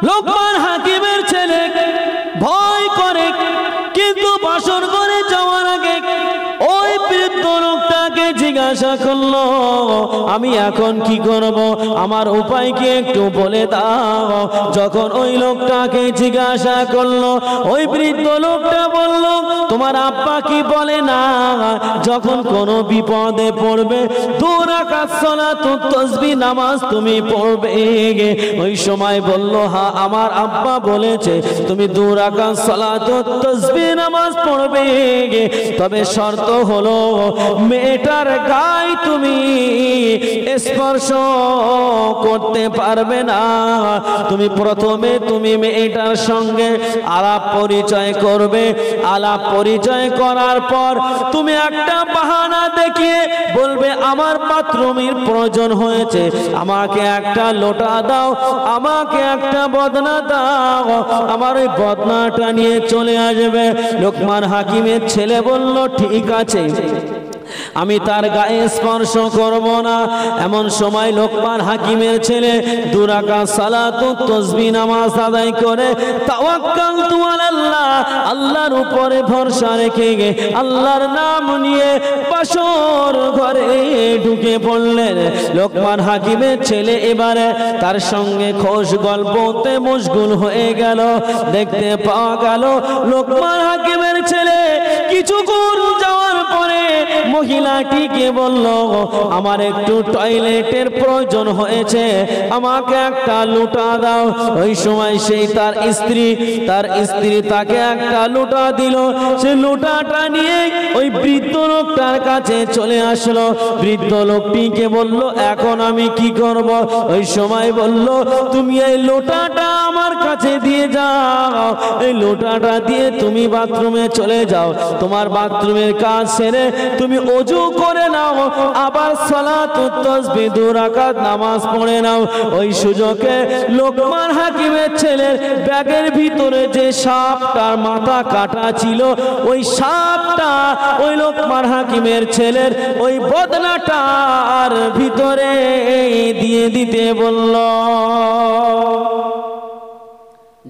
লোকমান হাকিমের ছেলে ভয় করে, কিন্তু বাসর করে যাওয়ার আগে ওই বৃদ্ধ লোকটাকে জিজ্ঞাসা করলো, আমি এখন কি করব, আমার উপায় কি একটু বলে দাও। যখন ওই লোকটাকে জিজ্ঞাসা করলো, ওই বৃদ্ধ লোকটা বলল, তোমার আব্বা কি বলে না যখন কোনো বিপদে পড়বে 2 রাকাত সালাতুত তাসবিহ নামাজ তুমি পড়বে। ওই সময় বলল, হ্যাঁ আমার আব্বা বলেছে তুমি 2 রাকাত সালাতুত তাসবিহ নামাজ পড়বে, তবে শর্ত হলো মেয়েটার গায়ে তুমি স্পর্শ করতে পারবে না। তুমি প্রথমে তুমি মেয়েটার সঙ্গে আলাপ পরিচয় করবে, আলাপ পরিচয় করার পর তুমি একটা বাহানা দেখিয়ে বলবে আমার বাথরুমের প্রয়োজন হয়েছে, আমাকে একটা লোটা দাও, আমাকে একটা বদনা দাও। আমার ওই বদনাটা নিয়ে চলে আসবে। লোকমান হাকিমের ছেলে বলল, ঠিক আছে, আমি তার গায়ে স্পর্শ করব না। এমন সময় লোকমান হাকিমের ছেলে 2 রাকাত সালাতুত তাসবিহ নামাজ আদায় করে তাওয়াক্কালতু আলাল্লাহ, আল্লাহর উপরে ভরসা রেখে আল্লাহর নাম নিয়ে বাসর ঘরে ঢুকে পড়লেন। লোকমান হাকিমের ছেলে এবারে তার সঙ্গে খোশ গল্পতে মশগুল হয়ে গেল। দেখতে পাওয়া গেল লোকমান হাকিমের ছেলে কিছুক্ষণ যাওয়ার পরে মহিলাটিকে বলল, আমার একটু টয়লেটের প্রয়োজন হয়েছে, আমাকে একটা লোটা দাও। ওই সময় সেই তার স্ত্রী তাকে একটা লোটা দিল। সে লোটাটা নিয়ে ওই বৃদ্ধ লোকটার কাছে চলে আসলো। বৃদ্ধ লোকটিকে বলল, এখন আমি কি করব? ওই সময় বলল, তুমি এই লোটাটা আমার কাছে দিয়ে যাও, এই লোটাটা দিয়ে তুমি বাথরুমে চলে যাও, তোমার বাথরুমের কাজ সেরে তুমি ওযু করে নাও, আবার সালাতুত তাসবিহ 2 রাকাত নামাজ পড়ে নাও। ওই সুযোগে লোকমান হাকিমের ছেলের ব্যাগের ভিতরে যে সাপটার মাথা কাটা ছিল, ওই সাপটা ওই লোকমান হাকিমের ছেলের ওই বদনাটার ভিতরে দিয়ে দিতে বলল।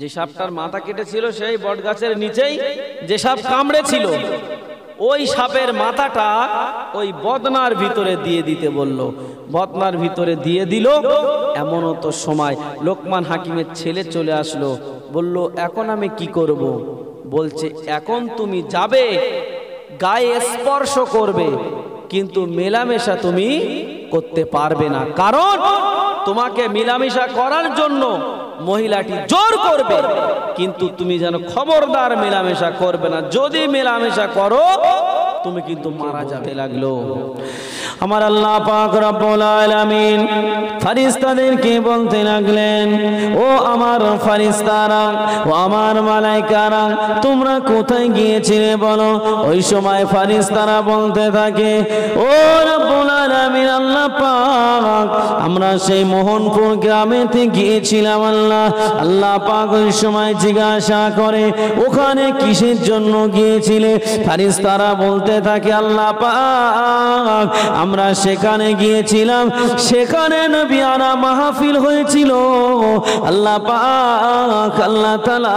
যে সাপটার মাথা কেটেছিল সেই বটগাছের নিচেই যে সাপ কামড়েছিল, ওই সাপের মাথাটা ওই বদনার ভিতরে দিয়ে দিতে বলল। বদনার ভিতরে দিয়ে দিল। এমনও তো সময় লোকমান হাকিমের ছেলে চলে আসলো, বলল, এখন আমি কি করব? বলছে, এখন তুমি যাবে, গায়ে স্পর্শ করবে, কিন্তু মেলামেশা তুমি করতে পারবে না, কারণ তোমাকে মেলামেশা করার জন্য মহিলাটি জোর করবে, কিন্তু তুমি যেন খবরদার মেলামেশা করবে না, যদি মেলামেশা করো তুমি কিন্তু মারা যাবে। লাগলো আমার আল্লাহ পাক রব্বুল আলামিন ফেরেশতাদেরকে বলতে লাগলেন, ও আমার ফেরেশতারা, ও আমার মালায়েকারা, তোমরা কোথায় গিয়েছিলে বলো। ওই সময় ফেরেশতারা বলতে থাকে, ও রব্বুল আলামিন আল্লাহ পাক, আমরা সেই মোহনপুর গ্রামেতে গিয়েছিলাম আল্লাহ। আল্লাহ পাক ওই সময় জিজ্ঞাসা করে, ওখানে কিসের জন্য গিয়েছিলে? ফেরেশতারা বলতে থাকে, আল্লাহ পাক, আমরা সেখানে গিয়েছিলাম, সেখানে নবিয়ানা মাহফিল হয়েছিল আল্লাহ পাক, আল্লাহ তাআলা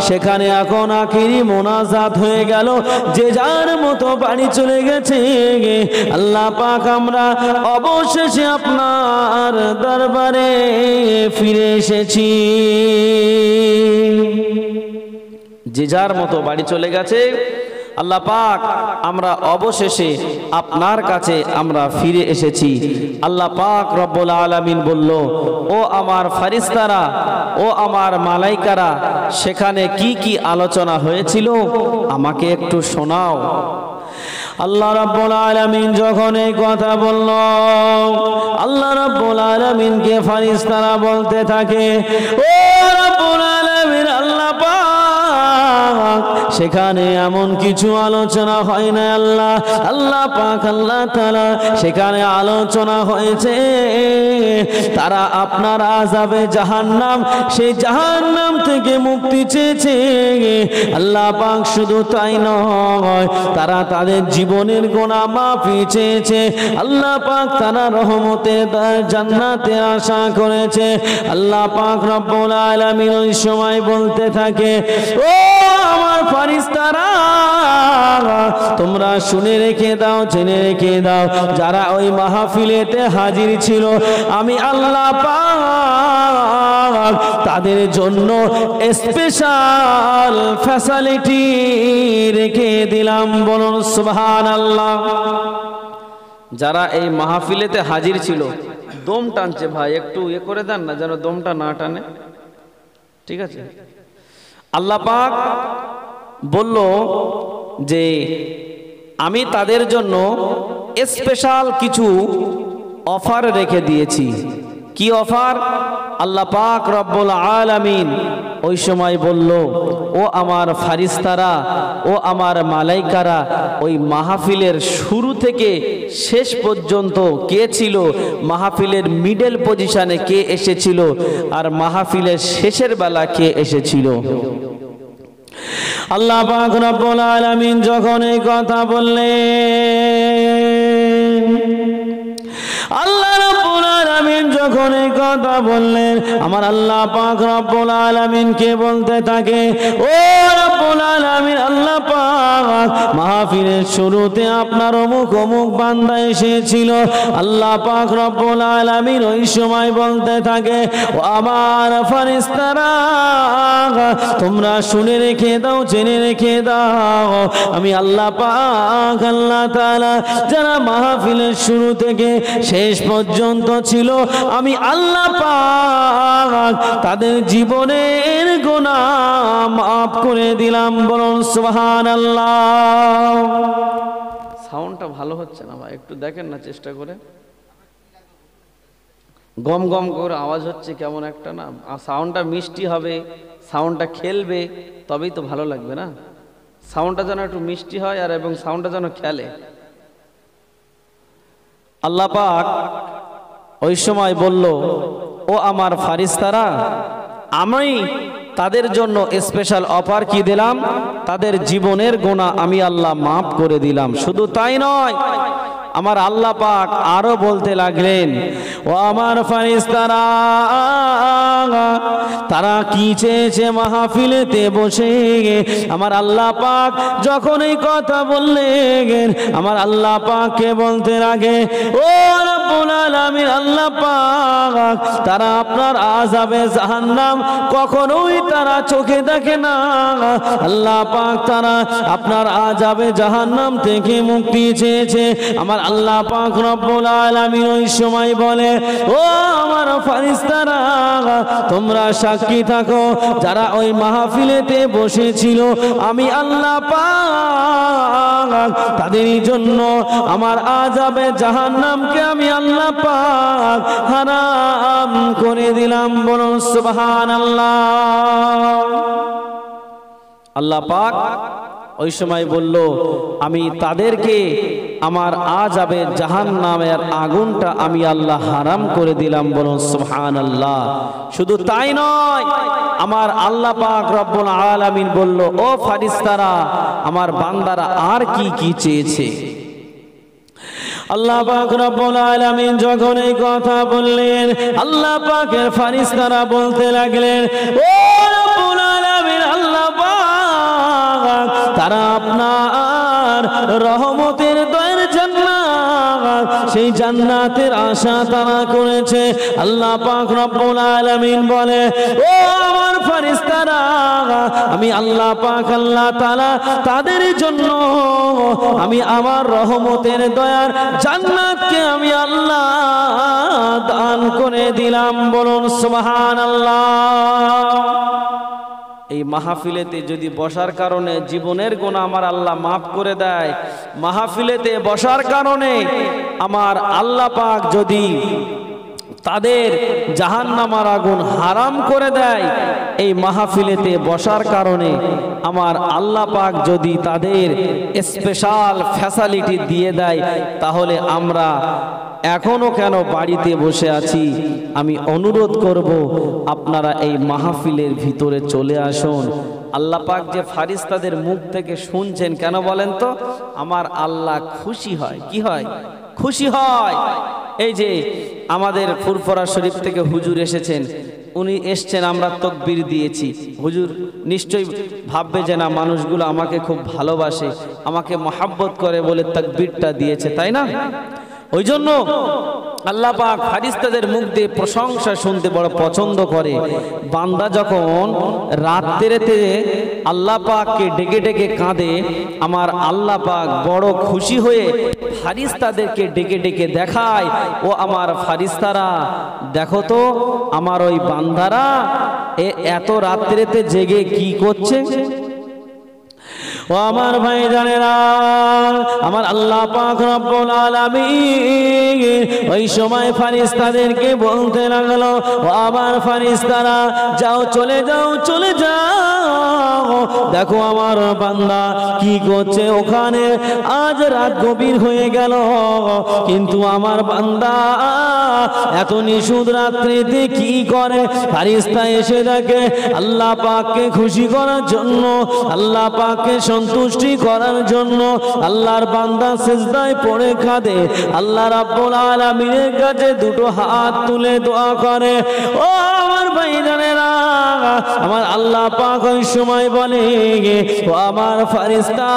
সেখানে এখন আখিরি মোনাজাত হয়ে গেল, যে যার মতো বাড়ি চলে গেছে। আল্লাহ পাক, আমরা অবশেষে আপনার দরবারে ফিরে এসেছি। যে যার মতো বাড়ি চলে গেছে। আল্লাহ পাক, আমরা অবশেষে আপনার কাছে আমরা ফিরে এসেছি। আল্লাহ পাক রব্বুল আলামিন বলল, ও আমার ফেরেশতারা, ও আমার মালাইকারা, সেখানে কি কি আলোচনা হয়েছিল আমাকে একটু শোনাও। আল্লাহ রাব্বুল আলামিন যখন এই কথা বলল, আল্লাহ রাব্বুল আলামিনকে ফেরেশতারা বলতে থাকে, ও রাব্বুল আলামিন আল্লাহ পাক, সেখানে এমন কিছু আলোচনা হয় না আল্লাহ। আল্লাহ পাক আল্লাহ তাআলা সেখানে আলোচনা হয়েছে তারা আপনার আযাবে জাহান্নাম, সেই জাহান্নাম থেকে মুক্তি চেয়েছে। আল্লাহ পাক শুধু তাই নয়, তারা তাদের জীবনের গুনাহ মাফি চেয়েছে। আল্লাহ পাক তারা রহমতের জান্নাতে আশা করেছে। আল্লাহ পাক রব্বুল আলামিন ওই সময় বলতে থাকে, ও আমার ফেরেশতারা, তোমরা শুনে রেখে দাও, জেনে রেখে দাও, যারা ওই মাহফিলেতে হাজির ছিল আমি আল্লাহ পাক তাদের জন্য স্পেশাল ফ্যাসিলিটি রেখে দিলাম। বলুন সুবহানাল্লাহ। যারা এই মাহফিলেতে হাজির ছিল, দম টানছে ভাই, একটু করে দেন না যেন দমটা না টানে, ঠিক আছে? আল্লাহ পাক বলল যে আমি তাদের জন্য স্পেশাল কিছু অফার রেখে দিয়েছি। কি অফার? আল্লাহ পাক রব্বুল আলামিন ওই সময় বলল, ও আমার ফারিস্তারা, ও আমার মালাইকারা, ওই মাহফিলের শুরু থেকে শেষ পর্যন্ত কে ছিল, মাহফিলের মিডল পজিশনে কে এসেছিল, আর মাহফিলের শেষের বেলা কে এসেছিল। আল্লাহ পাক রব্বুল আলামিন যখন এই কথা বললেন, আল্লাহ রাব্বুল আলামিন যখন এই কথা বললেন, আমার আল্লাহ পাক রব্বুল আলামিন কে বলতে থাকে, ও রব্বুল আলামিন আল্লাহ পাক মাহফিলের শুরুতে আপনার অমুক অমুক বান্দা এসেছিল। আল্লাহ পাক রব্বুল আলামিন ওই সময় বলতে থাকে, ও আমার ফেরেশতারা, তোমরা শুনে রেখে দাও, জেনে রেখে দাও, আমি আল্লাহ পাক আল্লাহ তাআলা যারা মাহফিলের শুরু থেকে শেষ পর্যন্ত ছিল আমি আল্লাহ পাক তাদের জীবনের গুনাহ মাফ করে দিলাম। বলুন সুবহানাল্লাহ। সাউন্ডটা ভালো হচ্ছে না ভাই, একটু দেখেন না চেষ্টা করে। গম গম করে আওয়াজ হচ্ছে কেমন একটা না। সাউন্ডটা মিষ্টি হবে, সাউন্ডটা খেলবে, তবেই তো ভালো লাগবে না। সাউন্ডটা যেন একটু মিষ্টি হয় আর এবং সাউন্ডটা যেন খেলে। আল্লাহ পাক ওই সময় বলল, ও আমার ফারিস্তারা, আমি তাদের জন্য স্পেশাল অফার কি দিলাম, তাদের জীবনের গুনাহ আমি আল্লাহ মাফ করে দিলাম। শুধু তাই নয়, আমার আল্লাহ পাক আরো বলতে লাগলেন, ও আমার ফেরেশতারা, তারা কি চেয়েছে মাহফিলেতে বসে। আমার আল্লাহ পাক যখন এই কথা বললেন, আমার আল্লাহ পাককে বলতে লাগে, ও রব্বুল আলামিন আল্লাহ পাক তারা আপনার আযাবে জাহান্নাম কখনোই তারা চোখে দেখে না। আল্লাহ পাক তারা আপনার আযাবে জাহান্নাম থেকে মুক্তি চেয়েছে। আমার আল্লাহ পাক রব্বুল আলামিন ওই সময় বলে, ও আমার ফেরেশতারা, তোমরা সাক্ষী থাকো, যারা ওই মাহফিলেতে বসেছিল আমি আল্লাহ পাক তাদের জন্য আমার আযাবে জাহান্নামকে আমি আল্লাহ পাক হারাম করে দিলাম। বলুন সুবহানাল্লাহ। আল্লাহ পাক ওই সময় বলল, আমি তাদেরকে আমার আযাবে জাহান্নামের আগুনটা আমি আল্লাহ হারাম করে দিলাম। বলুন সুবহানাল্লাহ। শুধু তাই নয়, আমার আল্লাহ পাক রব্বুল আলামিন বলল, ও ফেরেশতারা, আমার বান্দারা আর কি কি চেয়েছে। আল্লাহ পাক রব্বুল আলামিন যখন এই কথা বললেন, আল্লাহ পাকের ফেরেশতারা বলতে লাগলেন, ও রব্বুল আলামিন আল্লাহ পাক তারা আপনার রহমতের দয়ার জান্নাত, সেই জান্নাতের আশা তারা করেছে। আল্লাহ পাক রব্বুল আলামিন বলে, ও আমার ফেরেশতারা, আমি আল্লাহ পাক আল্লাহ তাআলা তাদের জন্য আমি আমার রহমতের দয়ার জান্নাতকে আমি আল্লাহ দান করে দিলাম। বলুন সুবহানাল্লাহ। এই মাহফিলেতে যদি বসার কারণে জীবনের গুনাহ আমার আল্লাহ মাফ করে দেয়, মাহফিলেতে বসার কারণে আমার আল্লাহ পাক যদি তাদের জাহান্নামের আগুন হারাম করে দেয়, এই মাহফিলেতে বসার কারণে আমার আল্লাহ পাক যদি তাদের স্পেশাল ফ্যাসিলিটি দিয়ে দেয়, তাহলে আমরা এখনো কেন বাড়িতে বসে আছি? আমি অনুরোধ করব আপনারা এই মাহফিলের ভিতরে চলে আসুন। আল্লাহ পাক যে ফারিস্তাদের মুখ থেকে শুনছেন, কেন বলেন তো? আমার আল্লাহ খুশি হয়। কি হয়? খুশি হয়। এই যে আমাদের ফুরফুরা শরীফ থেকে হুজুর এসেছেন, উনি এসছেন, আমরা তাকবীর দিয়েছি। হুজুর নিশ্চয়ই ভাববে যে না, মানুষগুলো আমাকে খুব ভালোবাসে, আমাকে মহাব্বত করে বলে তাকবীরটা দিয়েছে, তাই না? ওই জন্য আল্লাহ পাক ফারিস্তাদের মুখ দিয়ে প্রশংসা শুনতে বড় পছন্দ করে। বান্দা যখন রাত্রিতে আল্লাহ পাককে ডেকে ডেকে কাঁদে, আমার আল্লাহ পাক বড় খুশি হয়ে ফারিস্তাদেরকে ডেকে ডেকে দেখায়, ও আমার ফারিস্তারা দেখো তো আমার ওই বান্দারা এত রাত্রিতে জেগে কি করছে। ও আমার ভাই জানেরা, আমার আল্লাহ পাক রব্বুল আলামিন ওই সময় ফারিস্তাদেরকে বলতে লাগলো, ও আমার ফারিস্তারা যাও, চলে যাও, চলে যাও, দেখো আমার বান্দা কি করছে ওখানে। আজ রাত গভীর হয়ে গেল, কিন্তু আমার বান্দা এত নিশুদ রাত্রিতে কি করে? ফারিস্তা এসে দেখে আল্লাহ পাককে খুশি করার জন্য, আল্লাহ পাককে সন্তুষ্টি করার জন্য আল্লাহর বান্দা সিজদায় পড়ে কাঁদে, আল্লাহ রাব্বুল আলামিনের কাছে দুটো হাত তুলে দোয়া করে। ও আমার ভাইজানেরা, আমার আল্লাহ পাক ওই সময় বলে, ও আমার ফারিস্তা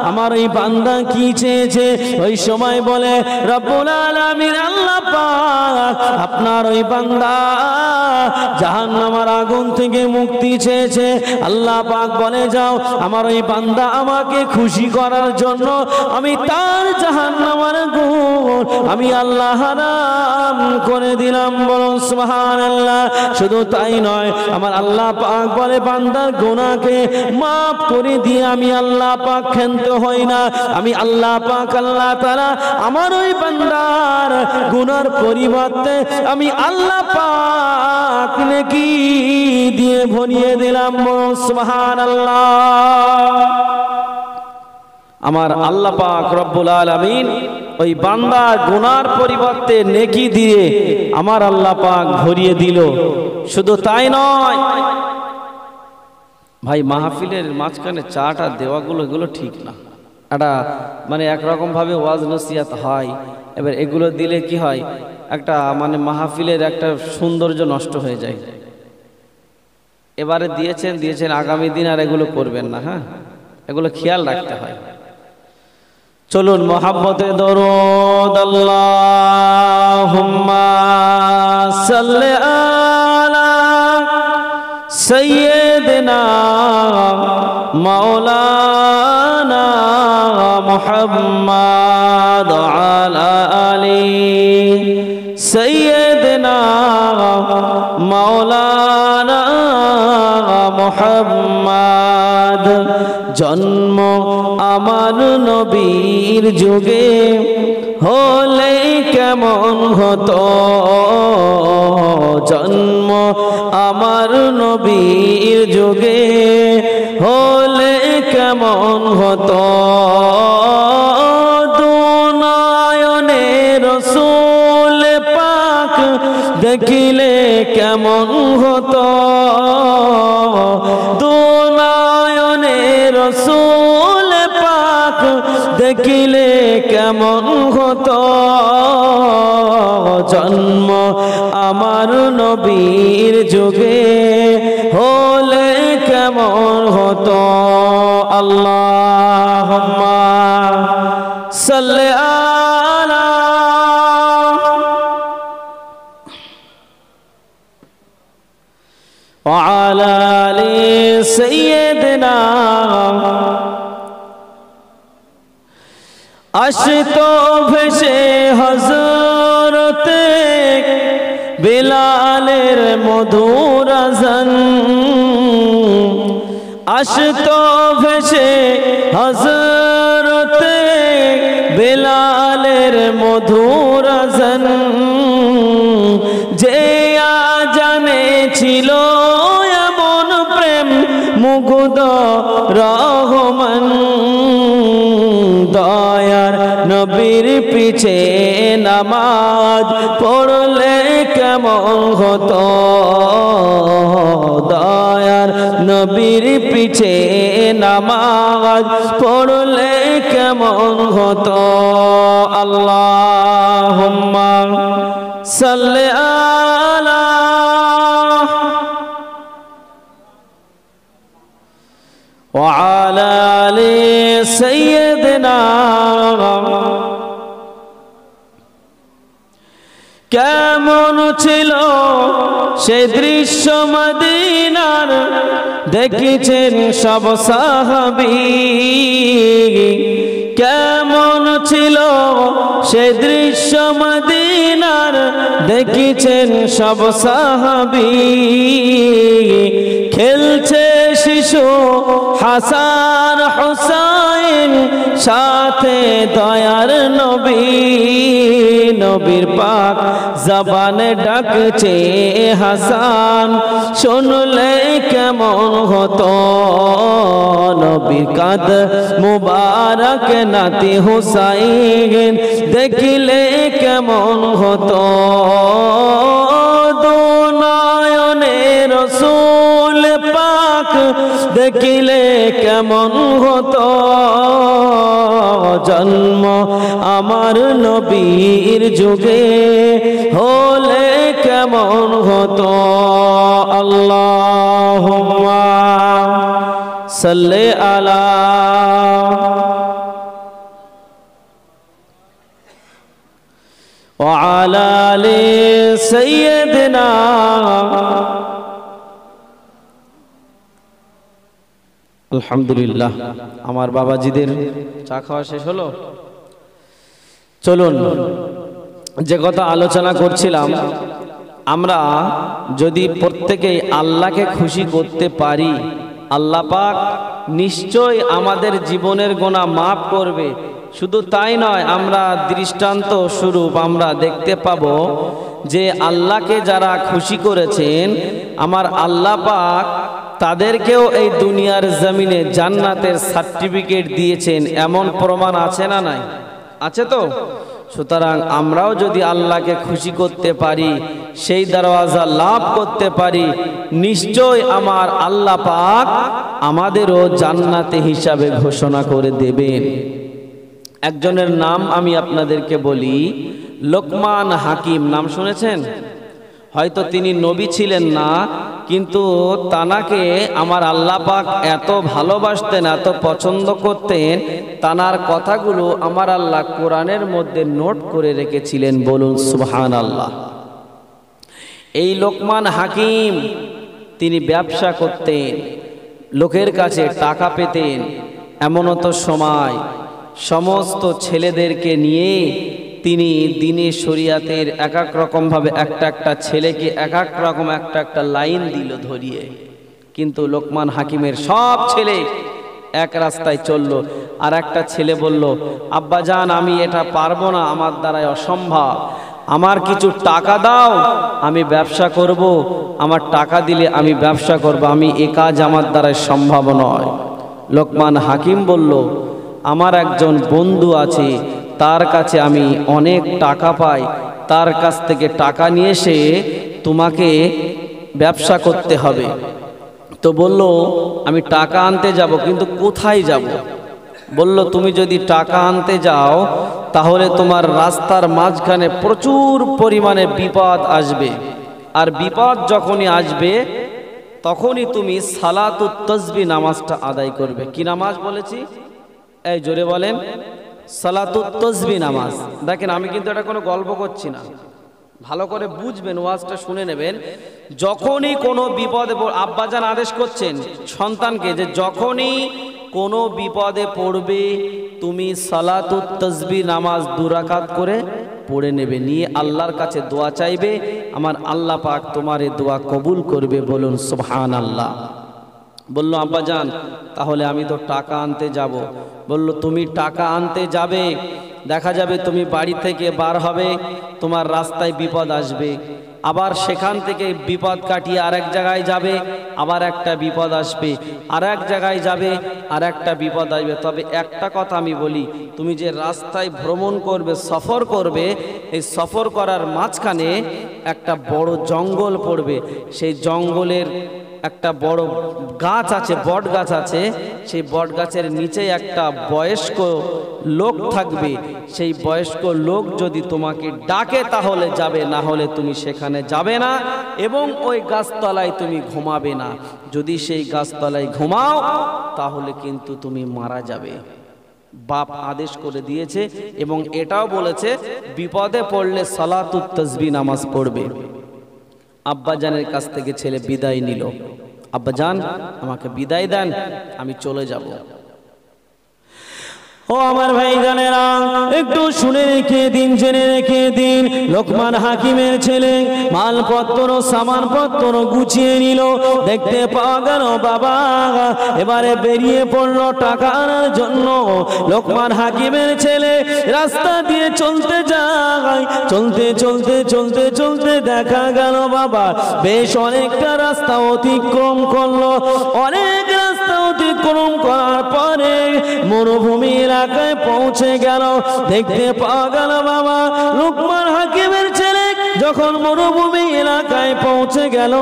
আমার ওই বান্দা কি চেয়েছে? ওই সময় বলে রব্বুল আলামিন আল্লাহ পাক আপনার ওই বান্দা জাহান্নামের আগুন থেকে মুক্তি চেয়েছে। আল্লাহ পাক বলে যাও, আমার ওই বান্দা আমাকে খুশি করার জন্য আমি তার জাহান্নামের আগুন আমি আল্লাহ হারাম করে দিলাম। বলুন সুবহানাল্লাহ। শুধু তাই নয়, আমার আল্লাহ পাক বলে বান্দার গুনাহকে মাফ করে দিয়ে আমি আল্লাহ পাক ক্ষান্ত হই না। আমি আল্লাহ পাক আল্লাহ তাআলা আমার ওই বান্দার গুনার পরিবর্তে আমি আল্লাহ পাক নেকি দিয়ে ভরিয়ে দিলাম। বলুন সুবহানাল্লাহ। আমার আল্লাহ পাক রব্বুল আলামিন ওই বান্দা গুনার পরিবর্তে নেকি দিয়ে আমার আল্লাহ পাক ভরিয়ে দিল। শুধু তাই নয় ভাই, মাহফিলের মাঝখানে চাটা দেওয়াগুলো এগুলো ঠিক না। এটা মানে একরকম ভাবে ওয়াজ নসিহত হয়, এবার এগুলো দিলে কি হয়, একটা মানে মাহফিলের একটা সৌন্দর্য নষ্ট হয়ে যায়। এবারে দিয়েছেন, আগামী দিন আর এগুলো করবেন না। হ্যাঁ, এগুলো খেয়াল রাখতে হয়। চলুন মহাব্বতে দরুদ আল্লাহুম্মা সাল্লি আলা সাইয়্যিদিনা মাওলানা মুহাম্মাদ আলা আলি সাইয়্যিদিনা মাওলানা মুহাম্মাদ। জন্ম আমার নবীর যুগে হলে কেমন হতো, জন্ম আমার নবীর যুগে হলে কেমন হতো, দুনয়নে রাসূল পাক দেখিলে কেমন হতো, দুনয়নে রাসূল পাক দেখিলে কেমন হতো, জন্ম আমার নবীর যুগে হলে কেমন হতো। আল্লাহুম্মা সাল্লি আলা ওয়া আলা আলি সাইয়্যিদিনা। আসতো ভেসে হযরতে বিলালের মধুর আযান, আসতো ভেসে হযরতে বিলালের মধুর আযান, যে আজানে ছিল এমন প্রেম মুগ্ধ রহমান, দয়ার নবীর পিছে নামাজ পড়লে কেমন হতো, দয়ার নবীর পিছে নামাজ পড়লে কেমন হতো। আল্লাহুম্মা সাল্লি আলা ওয়া আলা আলি সাইয়্যিদিনা। কেমন ছিল সে দৃশ্য মদিনার, দেখেছেন সব সাহাবী। কেমন ছিল সে দৃশ্য মদিনার, দেখেছেন সব সাহাবী। খেলছে শিশু হাসান হুসাইন, সাথে দয়ার নবী। নবীর পাক জবানে ডাকছে হাসান, শুনলে কেমন হতো। নবীর কাঁধ মুবারক নাতি হুসাইন, দেখিলে কেমন হতো। দুনয়নে রাসূল পাক, দেখিলে কেমন হতো। জন্ম আমার নবীর যুগে, হলে কেমন হতো। আল্লাহুম্মা সাল্লি আলা ওয়া আলা আলি সাইয়্যিদিনা। আলহামদুলিল্লাহ, আমার বাবাজিদের চা খাওয়া শেষ হলো। চলুন, যে কথা আলোচনা করছিলাম, আমরা যদি প্রত্যেকেই আল্লাহকে খুশি করতে পারি, আল্লাহ পাক নিশ্চয় আমাদের জীবনের গুনাহ মাফ করবে। শুধু তাই নয়, আমরা দৃষ্টান্ত স্বরূপ আমরা দেখতে পাবো যে আল্লাহকে যারা খুশি করেছেন, আমার আল্লাহ পাক তাদেরকেও এই দুনিয়ার জমিনে জান্নাতের সার্টিফিকেট দিয়েছেন। এমন প্রমাণ আছে না নাই? আছে তো? সুতরাং আমরাও যদি আল্লাহকে খুশি করতে পারি, সেই দরওয়াজা লাভ করতে পারি, নিশ্চয় আমার আল্লাহ পাক আমাদেরও জান্নাতে হিসাবে ঘোষণা করে দেবেন। একজনের নাম আমি আপনাদেরকে বলি, লোকমান হাকিম। নাম শুনেছেন? হয়তো তিনি নবী ছিলেন না, কিন্তু তানাকে আমার আল্লাহ পাক এত ভালোবাসতেন, এত পছন্দ করতেন, তানার কথাগুলো আমার আল্লাহ কোরআনের মধ্যে নোট করে রেখেছিলেন। বলুন সুবহানাল্লাহ। এই লোকমান হাকিম তিনি ব্যবসা করতেন, লোকের কাছে টাকা পেতেন। এমনও তো সময় সমস্ত ছেলেদেরকে নিয়ে তিনি দিনে শরিয়াতের এক এক রকমভাবে একটা একটা ছেলেকে এক এক রকম একটা একটা লাইন দিল ধরিয়ে। কিন্তু লোকমান হাকিমের সব ছেলে এক রাস্তায় চললো। আর একটা ছেলে বলল, আব্বাজান আমি এটা পারবো না, আমার দ্বারাই অসম্ভব, আমার কিছু টাকা দাও, আমি ব্যবসা করব, আমার টাকা দিলে আমি ব্যবসা করব, আমি এ কাজ আমার দ্বারাই সম্ভব নয়। লোকমান হাকিম বলল, আমার একজন বন্ধু আছে, তার কাছে আমি অনেক টাকা পাই, তার কাছ থেকে টাকা নিয়ে এসে তোমাকে ব্যবসা করতে হবে। তো বলল, আমি টাকা আনতে যাব, কিন্তু কোথায় যাব? বলল, তুমি যদি টাকা আনতে যাও তাহলে তোমার রাস্তার মাঝখানে প্রচুর পরিমাণে বিপদ আসবে, আর বিপদ যখনই আসবে তখনই তুমি সালাতুত তাসবিহ নামাজটা আদায় করবে। কি নামাজ বলেছি? এই জোরে বলেন, সালাতুত তাসবিহ নামাজ। দেখেন, আমি কিন্তু এটা কোনো গল্প করছি না, ভালো করে বুঝবেন, ওয়াজটা শুনে নেবেন। যখনই কোনো বিপদে আব্বাজান আদেশ করছেন সন্তানকে যে যখনই কোনো বিপদে পড়বে তুমি সালাতুত তাসবিহ নামাজ 2 রাকাত করে পড়ে নেবে, নিয়ে আল্লাহর কাছে দোয়া চাইবে, আমার আল্লাহ পাক তোমার এই দোয়া কবুল করবে। বলুন সুবহানাল্লাহ। বলল, আব্বাজান তাহলে আমি তো টাকা আনতে যাব। বলল, তুমি টাকা আনতে যাবে, দেখা যাবে তুমি বাড়ি থেকে বার হবে, তোমার রাস্তায় বিপদ আসবে, আবার সেখান থেকে বিপদ কাটিয়ে আরেক জায়গায় যাবে, আবার একটা বিপদ আসবে, আর এক জায়গায় যাবে, আর একটা বিপদ আসবে। তবে একটা কথা আমি বলি, তুমি যে রাস্তায় ভ্রমণ করবে, সফর করবে, এই সফর করার মাঝখানে একটা বড় জঙ্গল পড়বে। সেই জঙ্গলের একটা বড় গাছ আছে, বট গাছ আছে, সেই বট গাছের নিচে একটা বয়স্ক লোক থাকবে। সেই বয়স্ক লোক যদি তোমাকে ডাকে তাহলে যাবে, না হলে তুমি সেখানে যাবে না, এবং ওই গাছতলায় তুমি ঘুমাবে না। যদি সেই গাছতলায় ঘুমাও তাহলে কিন্তু তুমি মারা যাবে। বাপ আদেশ করে দিয়েছে, এবং এটাও বলেছে বিপদে পড়লে সালাতুত তাসবিহ নামাজ পড়বে। আব্বাজানের কাছ থেকে ছেলে বিদায় নিল, আব্বাজান আমাকে বিদায় দেন, আমি চলে যাব। ও আমার ভাইজানেরা, একটু শুনে রেখে দিন, জেনে রেখে দিন। লোকমান হাকিমের ছেলে মালপত্র সামানপত্র গুছিয়ে নিল। দেখতে পাওয়া গেল বাবা এবারে বেরিয়ে পড়লো টাকা আনার জন্য। লোকমান হাকিমের ছেলে রাস্তা দিয়ে চলতে যায়, চলতে চলতে চলতে চলতে দেখা গেল বাবা বেশ অনেকটা রাস্তা অতিক্রম করলো। অনেক রাস্তা অতিক্রম করার পরে মরুভূমি এলাকায় পৌঁছে গেল। দেখতে পাওয়া গেল বাবা লোকমান হাকিমের ছেলে যখন মরুভূমি এলাকায় পৌঁছে গেল,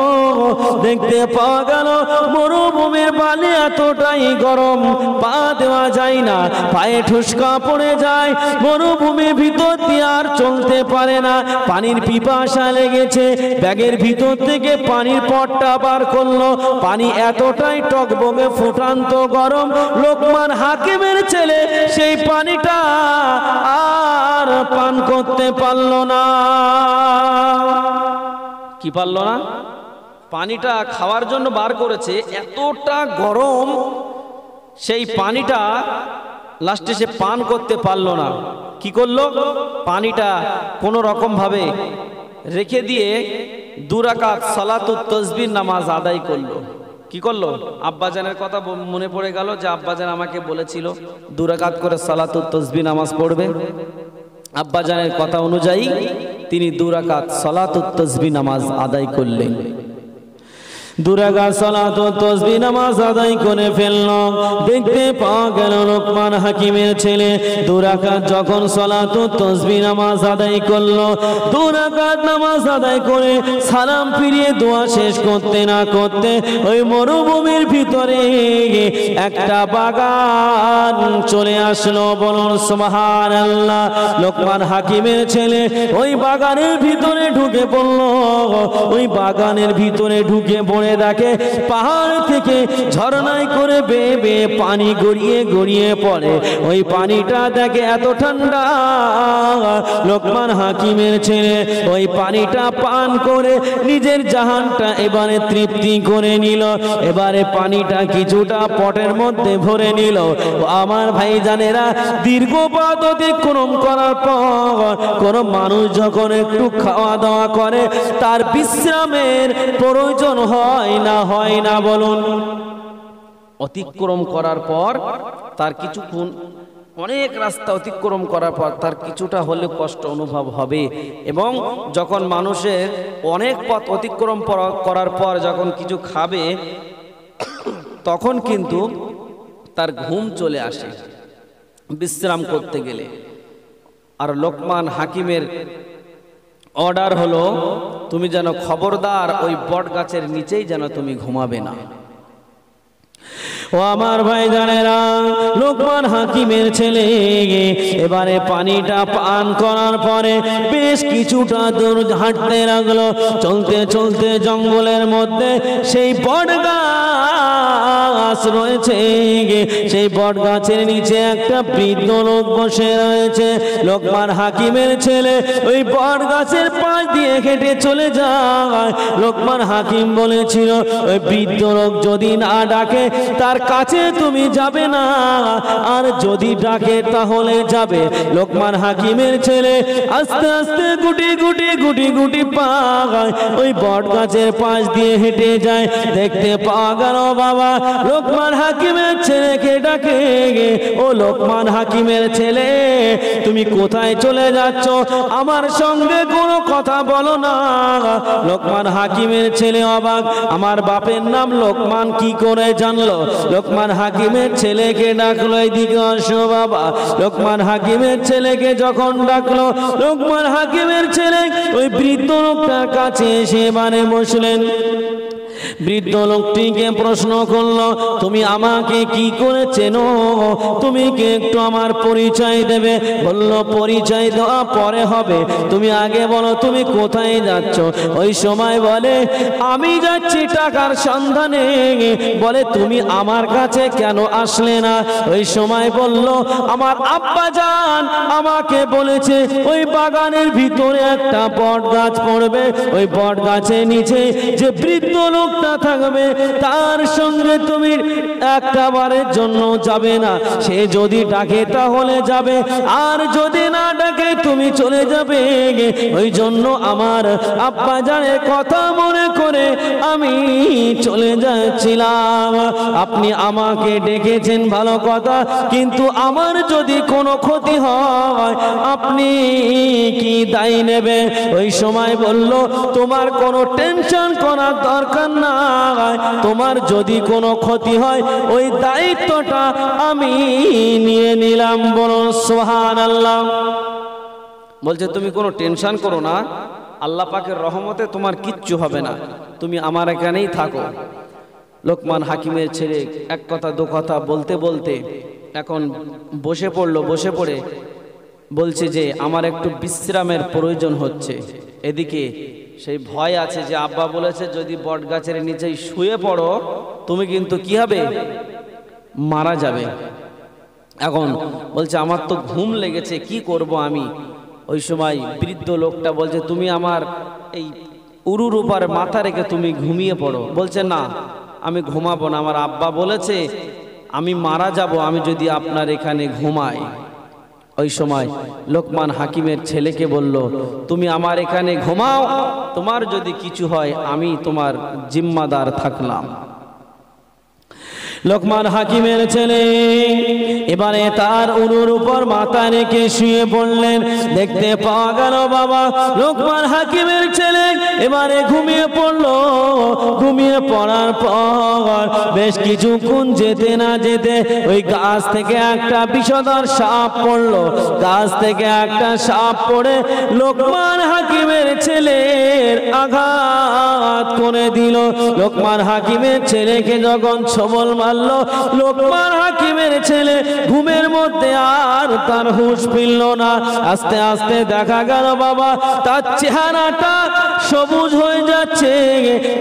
দেখতে পাওয়া গেল মরুভূমির বালি এতটাই গরম, পা দেওয়া যায় না, পায়ে ঠুসকা পড়ে যায়। মরুভূমির ভিতর দিয়ে আর চলতে পারে না, পানির পিপাসা লেগেছে। ব্যাগের ভিতর থেকে পানির পটটা বার করলো। পানি এতটাই টকবগে ফুটান্ত গরম, লোকমান হাকিমের ছেলে সেই পানিটা আর পান করতে পারল না। কি পারল না? পানিটা খাওয়ার জন্য বার করেছে, এতটা গরম সেই পানিটা লাস্টে সে পান করতে পারল না। কি করলো? পানিটা কোনো রকম ভাবে রেখে দিয়ে 2 রাকাত সালাতুত তাসবিহ নামাজ আদায় করলো। কি করলো? আব্বাজানের কথা মনে পড়ে গেল যে আব্বাজান আমাকে বলেছিল 2 রাকাত করে সালাতুত তাসবিহ নামাজ পড়বে। আব্বাজানের কথা অনুযায়ী তিনি 2 রাকাত সালাতুত তাসবিহ নামাজ আদায় করলেন। 2 রাকাত সালাতুত তাসবিহ নামাজ আদায় করে ফেলল। দেখতে পাওয়া গেল লোকমান হাকিমের ছেলে 2 রাকাত যখন সালাতুত তাসবিহ নামাজ আদায় করলো, 2 রাকাত নামাজ আদায় করে সালাম ফিরিয়ে দোয়া শেষ করতে না করতে ওই মরুভূমির ভিতরে একটা বাগান চলে আসলো। বলুন সুবহানাল্লাহ। লোকমান হাকিমের ছেলে ওই বাগানের ভিতরে ঢুকে পড়লো। ওই বাগানের ভিতরে ঢুকে পড়ে দেখে পাহাড় থেকে ঝর্ণায় করে বেয়ে বেয়ে পানি গড়িয়ে গড়িয়ে পড়ে। ওই পানিটা দেখে এত ঠান্ডা, লোকমান হাকিমের ছেলে ওই পানিটা পান করে নিজের জাহানটা এবারে তৃপ্তি করে নিল। এবারে পানিটা কিছুটা পটের মধ্যে ভরে নিল। আমার ভাইজানেরা, দীর্ঘ পথ অতিক্রম করার পর কোন মানুষ যখন একটু খাওয়া দাওয়া করে তার বিশ্রামের প্রয়োজন হয় না বলুন? অতিক্রম করার পর তার কিছুক্ষণ, অনেক রাস্তা অতিক্রম করার পর তার কিছুটা হলে কষ্ট অনুভব হবে। এবং যখন মানুষের অনেক পথ অতিক্রম করার পর যখন কিছু খাবে তখন কিন্তু তার ঘুম চলে আসে বিশ্রাম করতে গেলে। আর লোকমান হাকিমের অর্ডার হলো তুমি যেন খবরদার ওই বট গাছের নিচেই যেন তুমি ঘুমাবে না। ও আমার ভাইজানেরা, লোকমান হাকিমের ছেলে এবারে পানিটা পান করার পরে বেশ কিছুটা দূর হাঁটতে লাগলো। চলতে চলতে জঙ্গলের মধ্যে সেই বট গাছ রয়েছে, সেই বট গাছের নিচে একটা বৃদ্ধ লোক বসে রয়েছে। লোকমান হাকিমের ছেলে ওই বট গাছের পাশ দিয়ে হেঁটে চলে যায়। লোকমান হাকিম বলেছিল ওই বৃদ্ধ লোক যদি না ডাকে তার কাছে তুমি যাবে না, আর যদি ডাকে তাহলে যাবে। লোকমান হাকিমের ছেলে আস্তে আস্তে গুটি গুটি গুটি গুটি পায় ওই বট গাছের পাশ দিয়ে হেঁটে যায়। দেখতে পাওয়া গেল বাবা লোকমান হাকিমের ছেলেকে ডাকে, ও লোকমান হাকিমের ছেলে তুমি কোথায় চলে যাচ্ছ? আমার সঙ্গে কোনো কথা বলো না। লোকমান হাকিমের ছেলে অবাক, আমার বাপের নাম লোকমান কি করে জানলো? লোকমান হাকিমের ছেলেকে ডাকলো, এদিকে আসো বাবা। লোকমান হাকিমের ছেলেকে যখন ডাকলো, লোকমান হাকিমের ছেলে ওই বৃদ্ধ লোকটার কাছে এসে বসলেন। বৃদ্ধ লোকটিকে প্রশ্ন করলো, তুমি আমাকে কি করে চেনো? তুমি কি একটু আমার পরিচয় দেবে? বলল, পরিচয় দেওয়া পরে হবে, তুমি আগে বলো তুমি কোথায় যাচ্ছ? ওই সময় বলে, আমি যাচ্ছি টাকার সন্ধানে। বলে, তুমি আমার কাছে কেন আসলে না? ওই সময় বলল, আমার আব্বা জান আমাকে বলেছে ওই বাগানের ভিতরে একটা বট গাছ পড়বে, ওই বট গাছের নিচে যে বৃদ্ধ লোকটা থাকবে তার সঙ্গে তুমি একটা বারের জন্য যাবে না। সে যদি ডাকে তাহলে যাবে, আর যদি না ডাকে তুমি চলে যাবে। ওই জন্য আমার আব্বা জানের কথা মনে করে আমি চলে যাচ্ছিলাম। আপনি আমাকে ডেকেছেন ভালো কথা, কিন্তু আমার যদি কোনো ক্ষতি হয় আপনি কি দায়ী নেবে? ওই সময় বলল, তোমার কোনো টেনশন করার দরকার না, তোমার যদি কোনো ক্ষতি হয় ওই দায়িত্বটা আমি নিয়ে নিলাম। বলুন সুবহানাল্লাহ। বলছে, তুমি কোনো টেনশন করো না, আল্লাহ পাকের রহমতে তোমার কিচ্ছু হবে না, তুমি আমার এখানেই থাকো। লোকমান হাকিমের ছেলে এক কথা দু কথা বলতে বলতে এখন বসে পড়লো। বসে পড়ে বলছে যে আমার একটু বিশ্রামের প্রয়োজন হচ্ছে। এদিকে সেই ভয় আছে যে আব্বা বলেছে যদি বট গাছের নিচেই শুয়ে পড়ো তুমি কিন্তু কি হবে, মারা যাবে। এখন বলছে আমার তো ঘুম লেগেছে, কি করব আমি? ওই সময় বৃদ্ধ লোকটা বলছে, তুমি আমার এই উরুর উপর মাথা রেখে তুমি ঘুমিয়ে পড়ো। বলছে, না আমি ঘুমাবো না, আমার আব্বা বলেছে আমি মারা যাব আমি যদি আপনার এখানে ঘুমাই। ওই সময় লোকমান হাকিমের ছেলেকে বলল, তুমি আমার এখানে ঘুমাও, তোমার যদি কিছু হয় আমি তোমার জিম্মাদার থাকলাম। লোকমান হাকিমের ছেলে এবারে তার উরুর উপর মাথা রেখে শুয়ে পড়লেন। দেখতে পাওয়া গেল বাবা লোকমান হাকিমের ছেলে এবারে ঘুমিয়ে পড়লো। ঘুমিয়ে পড়ার পর বেশ কিছুক্ষণ যেতে না যেতে ওই গাছ থেকে একটা বিষধর সাপ পড়লো। গাছ থেকে একটা সাপ পড়ে লোকমান হাকিমের ছেলের আঘাত করে দিল। লোকমান হাকিমের ছেলেকে যখন ছবল মারলো, লোকমান হাকিমের ছেলে ঘুমের মধ্যে আর তার হুঁশ ফিরল না। আস্তে আস্তে দেখা গেল বাবা তার চেহারাটা সবুজ হয়ে যাচ্ছে,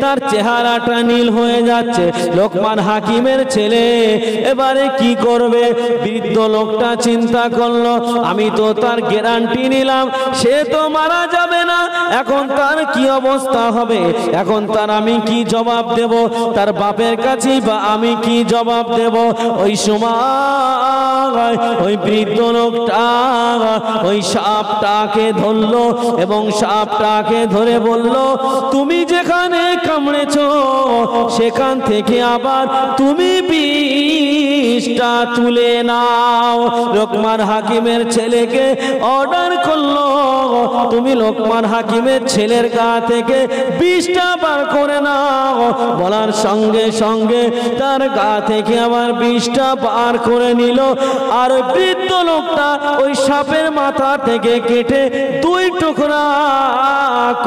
তার চেহারাটা নীল হয়ে যাচ্ছে। লোকমান হাকিমের ছেলে এবারে কি করবে? বৃদ্ধ লোকটা চিন্তা করলো, আমি তো তার গ্যারান্টি নিলাম সে তো মারা যাবে না, এখন তার কি অবস্থা হবে? এখন তার আমি কি জবাব দেব? তার বাপের কাছে বা আমি কি জবাব দেব? ওই সময় ওই বৃদ্ধ লোকটা ওই সাপটাকে ধরলো এবং সাপটাকে ধরে বলল, তুমি যেখানে কামড়েছো সেখান থেকে আবার তুমি বিষটা তুলে নাও। লোকমান হাকিমের ছেলেকে অর্ডার করলো, তুমি লোকমান হাকিমের ছেলের গা থেকে বিষটা বার করে নাও। বলার সঙ্গে সঙ্গে তার গা থেকে আবার বিষটা বার করে নিল। আর বৃদ্ধ লোকটা ওই সাপের মাথা থেকে কেটে দুই টুকরা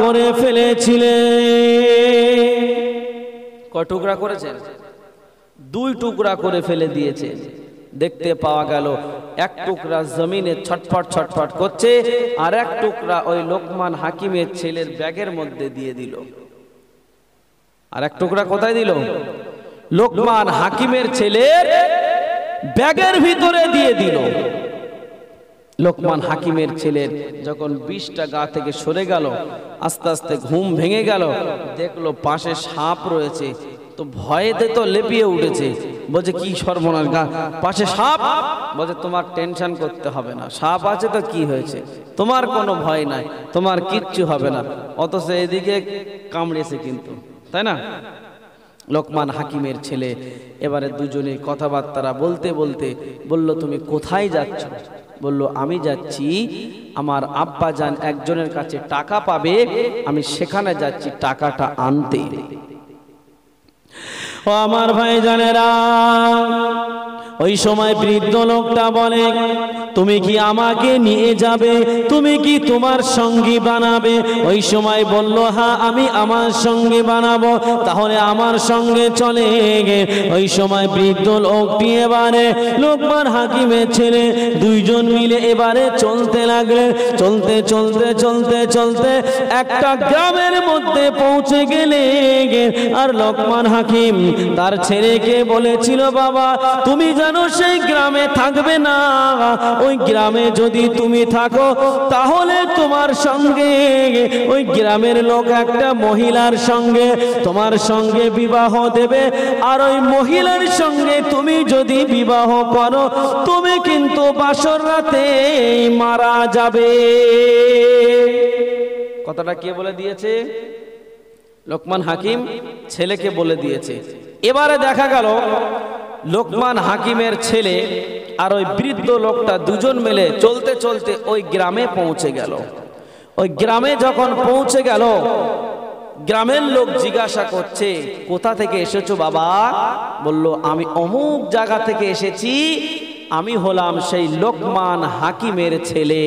করে ফেলেছিলেন। কয় টুকরা করেছেন? দুই টুকরা করে ফেলে দিয়েছে। দেখতে পাওয়া গেল এক টুকরা জমিনে ছটফট ছটফট করছে, আর এক টুকরা ওই লোকমান হাকিমের ছেলের ব্যাগের মধ্যে দিয়ে দিল। আর এক টুকরা কোথায় দিল? লোকমান হাকিমের ছেলের ব্যাগের ভিতরে দিয়ে দিল। লোকমান হাকিমের ছেলের যখন বিষটা গা থেকে সরে গেল, আস্তে আস্তে ঘুম ভেঙে গেল, দেখলো পাশে সাপ রয়েছে, তো ভয়েতে তো লেপিয়ে উঠেছে। বলছে কি সর্বনাশ, পাশে সাপ। বলছে তোমার টেনশন করতে হবে না, সাপ আছে তো কি হয়েছে, তোমার কোনো ভয় নাই, তোমার কিচ্ছু হবে না। অথচ এদিকে কামড়েছে কিন্তু, তাই না? লোকমান হাকিমের ছেলে এবারে দুজনে কথাবার্তা বলতে বলতে বলল, তুমি কোথায় যাচ্ছ? বলল, আমি যাচ্ছি আমার আব্বাজান একজনের কাছে টাকা পাবে, আমি সেখানে যাচ্ছি টাকাটা আনতে। ও আমার ভাই জানেরা, ওই সময় বৃদ্ধ লোকটা বলে, তুমি কি আমাকে নিয়ে যাবে? তুমি কি তোমার সঙ্গী বানাবে? ওই সময় বলল, হ্যাঁ আমি আমার সঙ্গে বানাবো, তাহলে আমার সঙ্গে চলে গে। ওই সময় বৃদ্ধ লোকটি এবারে লোকমান হাকিমের ছেলে দুইজন মিলে এবারে চলতে লাগলেন। চলতে চলতে চলতে চলতে একটা গ্রামের মধ্যে পৌঁছে গেলে, আর লোকমান হাকিম তার ছেলেকে বলেছিল, বাবা তুমি জানো সেই গ্রামে থাকবে না, ওই গ্রামে যদি তুমি থাকো তাহলে তোমার সঙ্গে ওই গ্রামের লোক একটা মহিলার সঙ্গে তোমার সঙ্গে বিবাহ দেবে, আর ওই মহিলার সঙ্গে তুমি যদি বিবাহ করো তুমি কিন্তু বাসর রাতে মারা যাবে। কথাটা কে বলে দিয়েছে? লোকমান হাকিম ছেলেকে বলে দিয়েছে। এবারে দেখা গেল লোকমান হাকিমের ছেলে আর ওই বৃদ্ধ লোকটা দুজন মিলে চলতে চলতে ওই গ্রামে পৌঁছে গেল। ওই গ্রামে যখন পৌঁছে গেল, গ্রামের লোক জিজ্ঞাসা করছে, কোথা থেকে এসেছো বাবা? বলল, আমি অমুক জায়গা থেকে এসেছি, আমি হলাম সেই লোকমান হাকিমের ছেলে।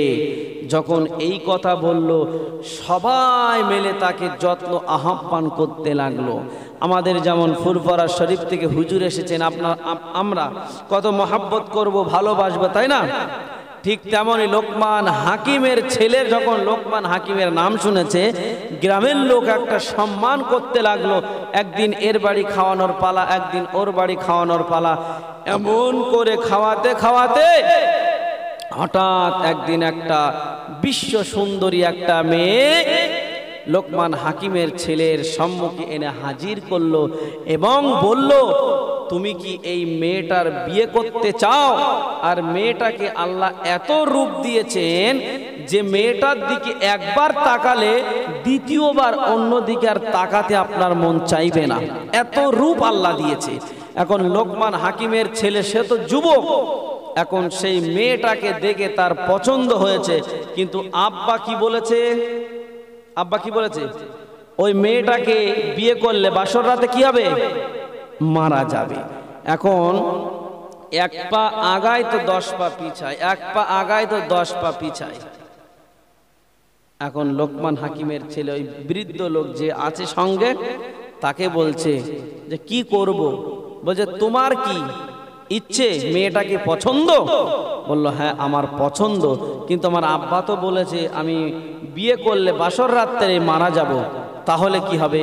যখন এই কথা বলল, সবাই মিলে তাকে যত্ন আহ্বান করতে লাগলো। আমাদের যেমন ফুরফুরা শরীফ থেকে হুজুর এসেছেন, আমরা কত মহাব্বত করব, ভালোবাসবো, তাই না? ঠিক তেমনই লোকমান হাকিমের ছেলে যখন লোকমান হাকিমের নাম শুনেছে, গ্রামের লোক একটা সম্মান করতে লাগলো। একদিন এর বাড়ি খাওয়ানোর পালা, একদিন ওর বাড়ি খাওয়ানোর পালা, এমন করে খাওয়াতে খাওয়াতে হঠাৎ একদিন একটা বিশ্ব সুন্দরী একটা মেয়ে লোকমান হাকিমের ছেলের সম্মুখে এনে হাজির করলো এবং বলল, তুমি কি এই মেয়েটার বিয়ে করতে চাও? আর মেয়েটাকে আল্লাহ এত রূপ দিয়েছেন যে মেয়েটার দিকে একবার তাকালে দ্বিতীয়বার অন্য দিকে আর তাকাতে আপনার মন চাইবে না, এত রূপ আল্লাহ দিয়েছে। এখন লোকমান হাকিমের ছেলে, সে তো যুবক, এখন সেই মেয়েটাকে দেখে তার পছন্দ হয়েছে, কিন্তু আব্বা কি বলেছে? আব্বা কি বলেছে? ওই মেয়েটাকে বিয়ে করলে বাসর রাতে কি হবে? মারা যাবে। এখন এক পা আগায় তো 10 পা পিছায়, এক পা আগায় তো 10 পা পিছায়। এখন লোকমান হাকিমের ছেলে ওই বৃদ্ধ লোক যে আছে সঙ্গে তাকে বলছে যে কি করব? বলছে, তোমার কি ইচ্ছে? মেয়েটাকে পছন্দ? বলল, হ্যাঁ আমার পছন্দ, কিন্তু আমার আব্বা তো বলেছে আমি বিয়ে করলে বাসর রাত্রে মারা যাব, তাহলে কি হবে?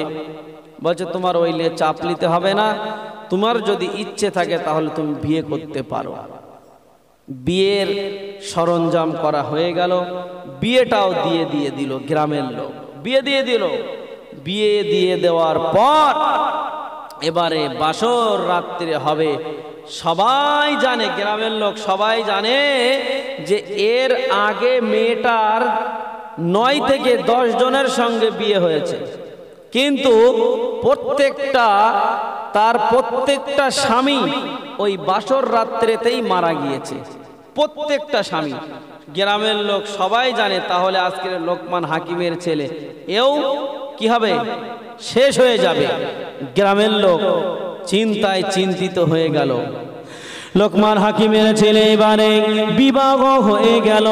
বলছে, তোমার ওইলে চাপ নিতে হবে না, তোমার যদি ইচ্ছে থাকে তাহলে তুমি বিয়ে করতে পারো। বিয়ের সরঞ্জাম করা হয়ে গেল, বিয়েটাও দিয়ে দিল গ্রামের লোক, বিয়ে দিয়ে দিল। বিয়ে দিয়ে দেওয়ার পর এবারে বাসর রাত্রে হবে। সবাই জানে, গ্রামের লোক সবাই জানে যে এর আগে মেয়েটার 9 থেকে 10 জনের সঙ্গে বিয়ে হয়েছে, কিন্তু প্রত্যেকটা স্বামী ওই বাসর রাত্রেতেই মারা গিয়েছে, প্রত্যেকটা স্বামী। গ্রামের লোক সবাই জানে, তাহলে আজকের লোকমান হাকিমের ছেলে এও কি হবে? শেষ হয়ে যাবে। গ্রামের লোক চিন্তায় চিন্তিত হয়ে গেল। লোকমান হাকিমের ছেলে এবারে বিবাহ হয়ে গেল।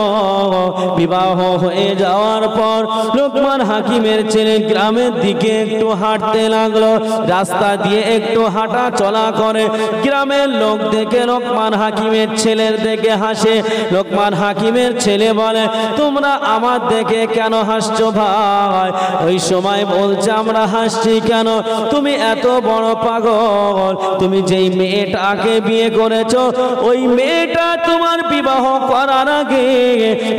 বিবাহ হয়ে যাওয়ার পর লোকমান হাকিমের ছেলে গ্রামের দিকে একটু হাঁটতে লাগলো। রাস্তা দিয়ে একটু হাঁটা চলা করে। গ্রামের লোক দেখে লোকমান হাকিমের ছেলের দেখে হাসে। লোকমান হাকিমের ছেলে বলে, তোমরা আমার দেখে কেন হাসছো ভাই? ওই সময় বলছে, আমরা হাসছি কেন? তুমি এত বড় পাগল, তুমি যেই মেয়েটাকে বিয়ে করেছ করেছো, ওই মেয়েটা তোমার বিবাহ করার আগে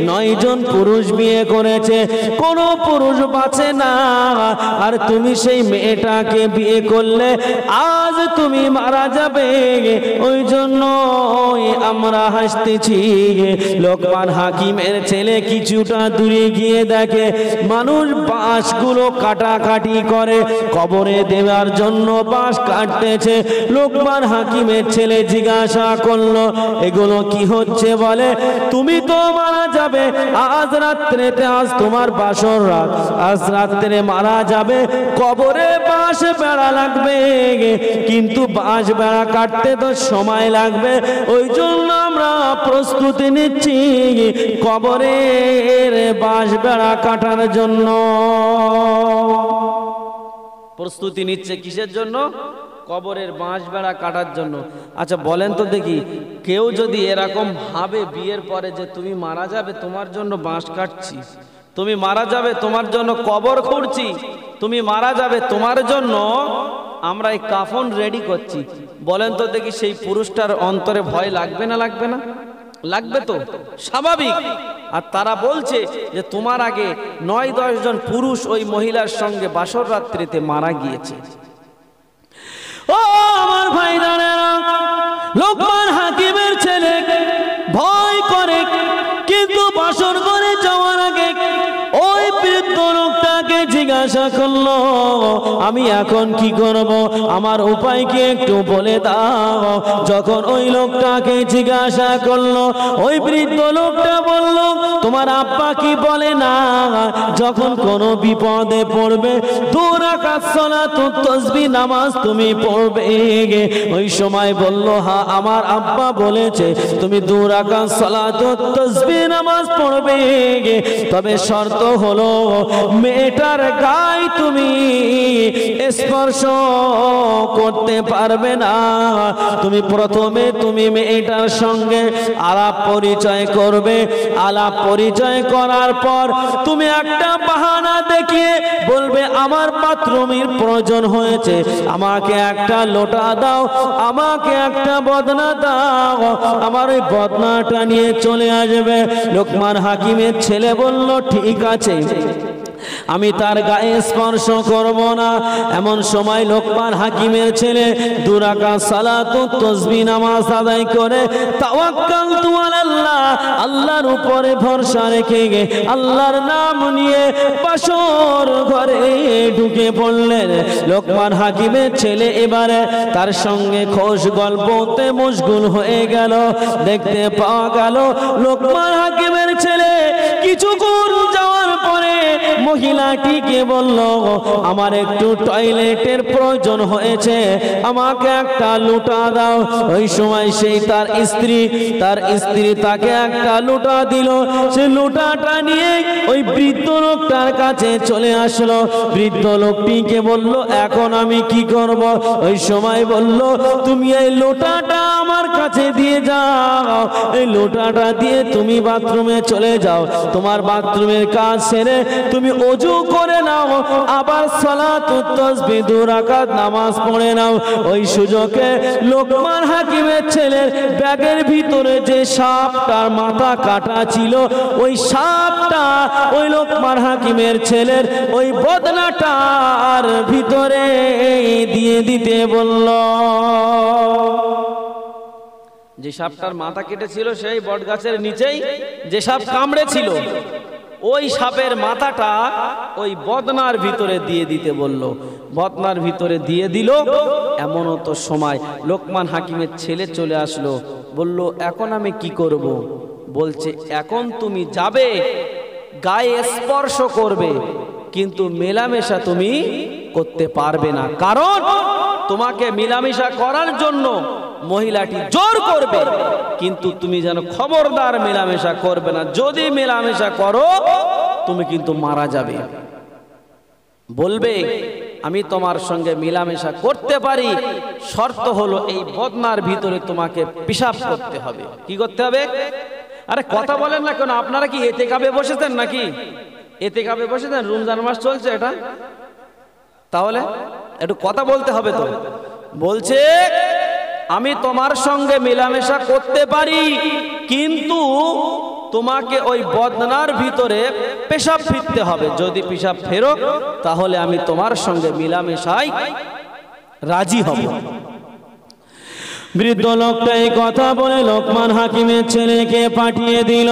9 জন পুরুষ বিয়ে করেছে, কোনো পুরুষ বাঁচে না, আর তুমি সেই মেয়েটাকে বিয়ে করলে, আজ তুমি মারা যাবে। ওই জন্য আমরা হাসতেছি। লোকমান হাকিমের ছেলে কিছুটা দূরে গিয়ে দেখে মানুষ বাঁশগুলো কাটাকাটি করে, কবরে দেওয়ার জন্য বাঁশ কাটতেছে। লোকমান হাকিমের ছেলে জিজ্ঞাসা করলো, এগুলো কি হচ্ছে? বলে, তুমি তো মারা যাবে আজ রাত্রেতে, আজ তোমার বাসর রাত, আজ রাত্রে মারা যাবে, কবরে বাঁশ বেড়া লাগবে, কিন্তু বাঁশ বেড়া কাটতে তো সময় লাগবে। ওই জন্য আমরা প্রস্তুতি নিচ্ছি কবরের বাঁশ বেড়া কাটার জন্য। প্রস্তুতি নিচ্ছে কিসের জন্য? কবরের বাঁশ বেড়া কাটার জন্য। আচ্ছা বলেন তো দেখি, কেউ যদি এরকম ভাবে বিয়ের পরে যে তুমি মারা যাবে তোমার জন্য বাঁশ কাটছি, তুমি মারা যাবে তোমার জন্য কবর খুঁড়ছি, তুমি মারা যাবে তোমার জন্য আমরা এই কাফন রেডি করছি, বলেন তো দেখি সেই পুরুষটার অন্তরে ভয় লাগবে না? লাগবে না? লাগবে তো, স্বাভাবিক। আর তারা বলছে যে তোমার আগে 9-10 জন পুরুষ ওই মহিলার সঙ্গে বাসর রাত্রিতে মারা গিয়েছে। ও আমার ভাই জানেরা, লোকমান হাকিমের ছেলে ভয় করে, কিন্তু বাসর করে যাওয়ার আগে ওই বৃদ্ধ লোকটাকে জিজ্ঞাসা করলো, আমি এখন কি করব, আমার উপায় কি একটু বলে দাও। যখন ওই লোকটাকে জিজ্ঞাসা করলো, ওই বৃদ্ধ লোকটা বলল, তোমার আব্বা কি বলে না, যখন কোনো বিপদে পড়বে 2 রাকাত সালাতুত তাসবিহ নামাজ তুমি পড়বে। ওই সময় বলল, হ্যাঁ আমার আব্বা বলেছে তুমি 2 রাকাত সালাতুত তাসবিহ নামাজ পড়বে, তবে শর্ত হলো মেয়েটার গায়ে তুমি স্পর্শ করতে পারবে না। তুমি প্রথমে তুমি মেয়েটার সঙ্গে আলাপ পরিচয় করবে, আলাপ পরিচয় করার পর তুমি একটা বাহানা দেখিয়ে বলবে আমার বাথরুমের প্রয়োজন হয়েছে, আমাকে একটা লোটা দাও, আমাকে একটা বদনা দাও, আমার ওই বদনাটা নিয়ে চলে আসবে। লোকমান হাকিমের ছেলে বলল, ঠিক আছে, আমি তার গায়ে স্পর্শ করব না। এমন সময় লোকমান হাকিমের ছেলে 2 রাকাত সালাতুত তাসবিহ নামাজ আদায় করে তাওয়াক্কালতু আলাল্লাহ, আল্লাহর উপরে ভরসা রেখে আল্লাহর নাম নিয়ে বাসর ঘরে ঢুকে পড়লেন। লোকমান হাকিমের ছেলে এবারে তার সঙ্গে খোশ গল্পতে মশগুল হয়ে গেল। দেখতে পাওয়া গেল লোকমান হাকিমের ছেলে কিছুক্ষণ যাওয়ার পরে মহিলাটিকে বলল, আমার একটু টয়লেটের প্রয়োজন হয়েছে, আমাকে একটা লোটা দাও। ওই সময় সেই তার স্ত্রী তাকে একটা লোটা দিল। সে লোটাটা নিয়ে ওই বৃদ্ধ লোকটার কাছে চলে আসলো। বৃদ্ধ লোকটিকে বলল, এখন আমি কি করব? ওই সময় বলল, তুমি এই লোটাটা আমার কাছে দিয়ে যাও, এই লোটাটা দিয়ে তুমি বাথরুমে চলে যাও, তোমার বাথরুমের কাজ সেরে তুমি ওযু করে নাও, আবার সালাতুত তাসবিহ 2 রাকাত নামাজ পড়ে নাও। ওই সুযোগে লোকমান হাকিমের ছেলের ব্যাগের ভিতরে যে সাপটার মাথা কাটা ছিল, ওই সাপটা ওই লোকমান হাকিমের ছেলের ওই বদনাটার ভিতরে দিয়ে দিতে বলল। যে সাপটার মাথা কেটেছিল সেই বটগাছের নিচেই যে সাপ কামড়েছিল, ওই সাপের মাথাটা ওই বদনার ভিতরে দিয়ে দিতে বলল। বদনার ভিতরে দিয়ে দিল। এমনও তো সময় লোকমান হাকিমের ছেলে চলে আসলো, বলল, এখন আমি কি করব? বলছে, এখন তুমি যাবে, গায়ে স্পর্শ করবে, কিন্তু মেলামেশা তুমি করতে পারবে না, কারণ তোমাকে মেলামেশা করার জন্য মহিলাটি জোর করবে, কিন্তু তুমি যেন খবরদার মেলামেশা করবে না, যদি মেলামেশা করো তুমি কিন্তু মারা যাবে। বলবে, আমি তোমার সঙ্গে মেলামেশা করতে পারি, শর্ত হলো এই বদনার ভিতরে তোমাকে পেশাব করতে হবে। কি করতে হবে? আরে কথা বলেন না কেন? আপনারা কি এতেকাবে বসেছেন নাকি? এতেকাবে বসেছেন? রমজান মাস চলছে এটা, তাহলে একটু কথা বলতে হবে তো। বলছে আমি তোমার সঙ্গে মেলামেশা করতে পারি, কিন্তু তোমাকে ওই বদনার ভিতরে পেশাব ফিরতে হবে। যদি পেশাব ফেরো তাহলে আমি তোমার সঙ্গে মেলামেশায় রাজি হব। বৃদ্ধ লোকটা এই কথা বলে লোকমান হাকিমের ছেলেকে পাঠিয়ে দিল।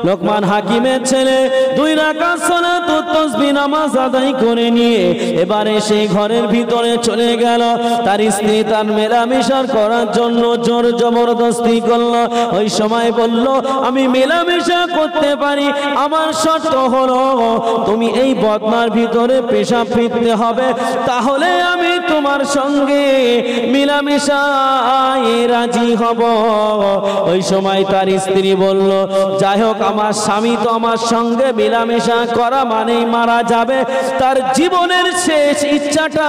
লোকমান হাকিমের ছেলে 2 রাকাত সালাতুত তাসবিহ নামাজ আদায় করে নিয়ে এবারে সেই ঘরের ভিতরে চলে গেল। তার স্ত্রী তার মেলামেশা করার জন্য জোর জবরদস্তি করল। ওই সময় বলল, আমি মেলামেশা করতে পারি, আমার শর্ত হলো তুমি এই বদনার ভিতরে পেশাব ফিরতে হবে, তাহলে আমি তোমার সঙ্গে মেলামেশা রাজি হব। ওই সময় তার স্ত্রী বলল, যাই হোক, আমার স্বামী তো আমার সঙ্গে মেলামেশা করা মানেই মারা যাবে, তার জীবনের শেষ ইচ্ছাটা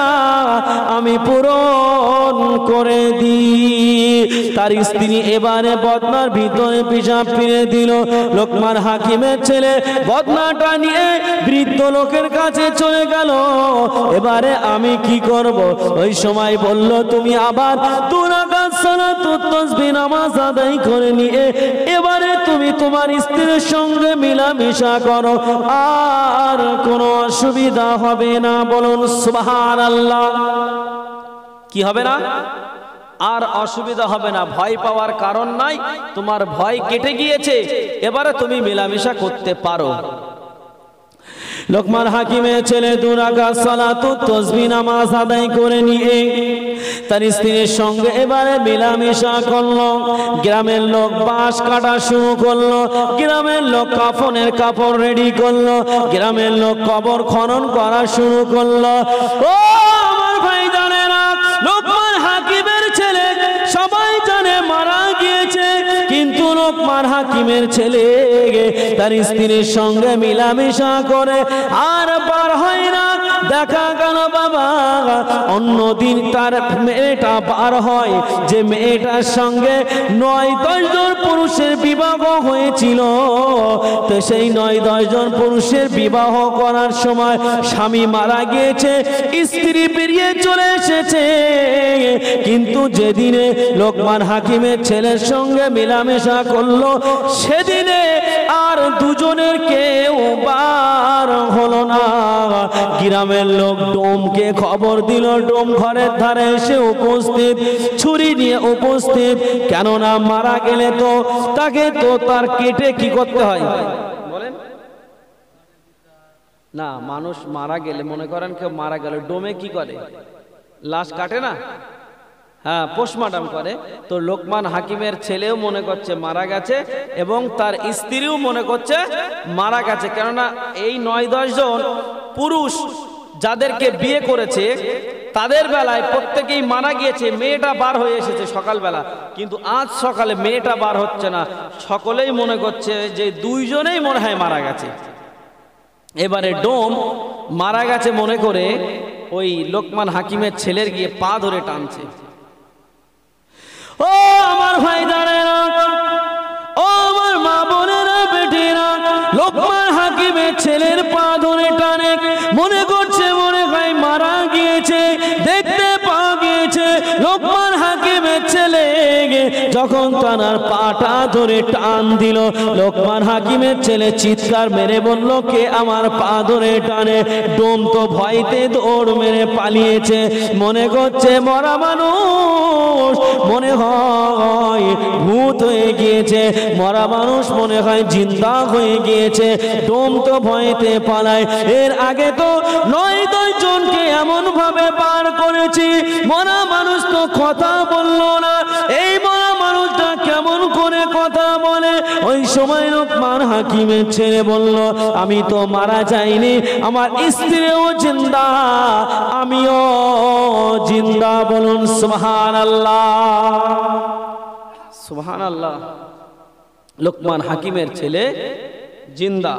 আমি পূরণ করে দিই। তার স্ত্রী এবারে বদনার ভিতরে পেশাব ফিরে দিল। লোকমান হাকিমের ছেলে বদনাটা নিয়ে বৃদ্ধ লোকের কাছে চলে গেল। এবারে আমি কি করব? ওই সময় বলল, তুমি আবার 2 রাকাত সালাতুত তাসবিহ নামাজ আদায় করে নিয়ে এবারে তুমি তোমার স্ত্রীর সঙ্গে মেলামেশা করো, আর কোনো অসুবিধা হবে না। বলুন সুবহানাল্লাহ। কি হবে না? আর অসুবিধা হবে না, ভয় পাওয়ার কারণ নাই, তোমার ভয় কেটে গিয়েছে, এবারে তুমি মেলামেশা করতে পারো। লোকমান হাকিমের ছেলে 2 রাকাত সালাতুত তাসবিহ নামাজ আদায় করে নিয়ে তার স্ত্রীর সঙ্গে এবারে মেলামেশা করলো। গ্রামের লোক বাঁশ কাটা শুরু করলো, গ্রামের লোক কাফনের কাপড় রেডি করলো, গ্রামের লোক কবর খনন করা শুরু করলো। ও আমার ভাই জানে না, লোকমান হাকিমের ছেলে সবাই জানে মারা গিয়েছে, কিন্তু লোকমান হাকিমের ছেলে তার স্ত্রীর সঙ্গে মেলামেশা করে আর পার হয় না। দেখা গেল বাবা অন্যদিন তার মেয়েটা পার হয়, যে মেয়েটার সঙ্গে 9-10 জন পুরুষের বিবাহ হয়েছিল, তো সেই 9-10 জন পুরুষের বিবাহ করার সময় স্বামী মারা গিয়েছে, স্ত্রী বেরিয়ে চলে এসেছে, কিন্তু যেদিনে লোকমান হাকিমের ছেলের সঙ্গে মেলামেশা করলো সেদিনে আর দুজনের কেউ বার হলো না। গ্রামের লোক ডোমকে খবর দিল, ডোম ঘরের ধারে এসে উপস্থিত, ছুরি নিয়ে উপস্থিত, কেননা মারা গেলে তো তাকে তো তার কেটে কি করতে হয় বলেন না। মানুষ মারা গেলে, মনে করেন কেউ মারা গেল, ডোমে কি করে? লাশ কাটে না, হ্যাঁ, পোস্টমর্টম করে। তো লোকমান হাকিমের ছেলেও মনে করছে মারা গেছে এবং তার স্ত্রীও মনে করছে মারা গেছে, কেননা এই 9-10 জন পুরুষ যাদেরকে বিয়ে করেছে তাদের বেলায় প্রত্যেকেই মারা গিয়েছে, মেয়েটা বার হয়ে এসেছে সকালবেলা, কিন্তু আজ সকালে মেয়েটা বার হচ্ছে না, সকলেই মনে করছে যে 2 জনেই মনে হয় মারা গেছে। এবারে ডোম মারা গেছে মনে করে ওই লোকমান হাকিমের ছেলের গিয়ে পা ধরে টানছে। ও আমার ভাই দাঁড়ায়, ও আমার মা বোনেরা, বেটিরা, লোকমান হাকিমের ছেলের পা ধরে টানে, মনে করছে মনে হয় মারা গিয়েছে, দেখতে পাওয়া গিয়েছে। লোকমান হাকিমের ছেলে যখন তার পাটা ধরে টান দিল, লোকমান হাকিমের ছেলে চিৎকার মেরে বলল, কে আমার পা ধরে টানে? ডোম তো ভয়তে দৌড় মেরে পালিয়েছে, মনে করছে মরা মানুষ মনে হয় ভূত হয়ে গিয়েছে, মরা মানুষ মনে হয় জিন্দা হয়ে গিয়েছে। ডোম তো ভয়তে পালায়। এর আগে তো 9-10 জনকে এমন ভাবে পার করেছি, মরা মানুষ তো কথা বললো না, এই মরা মানুষটা কেমন করে কথা বলে? ওই সময় লোকমান হাকিমের ছেলে বলল, আমি তো মারা যাইনি, আমার স্ত্রীও জিন্দা, আমিও জিন্দা। বলুন সুবহানাল্লাহ, সুবহানাল্লাহ। লোকমান হাকিমের ছেলে জিন্দা।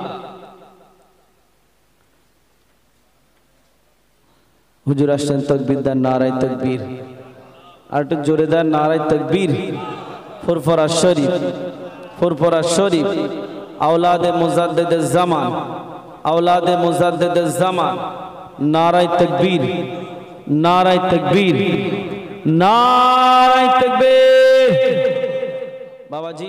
হুজুর আসছেন, তাকবীর দেন, নারায়ে তাকবীর। আর একটু জোরে দেন, নারায়ে তাকবীর। ফুরফুরা শরীফ, ফুরফুরা শরীফ। আওলাদে মুজাদ্দিদুজ জামান, আওলাদে মুজাদ্দিদুজ জামান। নারায়ে তাকবীর, নারায়ে তাকবীর। নারায়ে তাকবীর। বাবাজি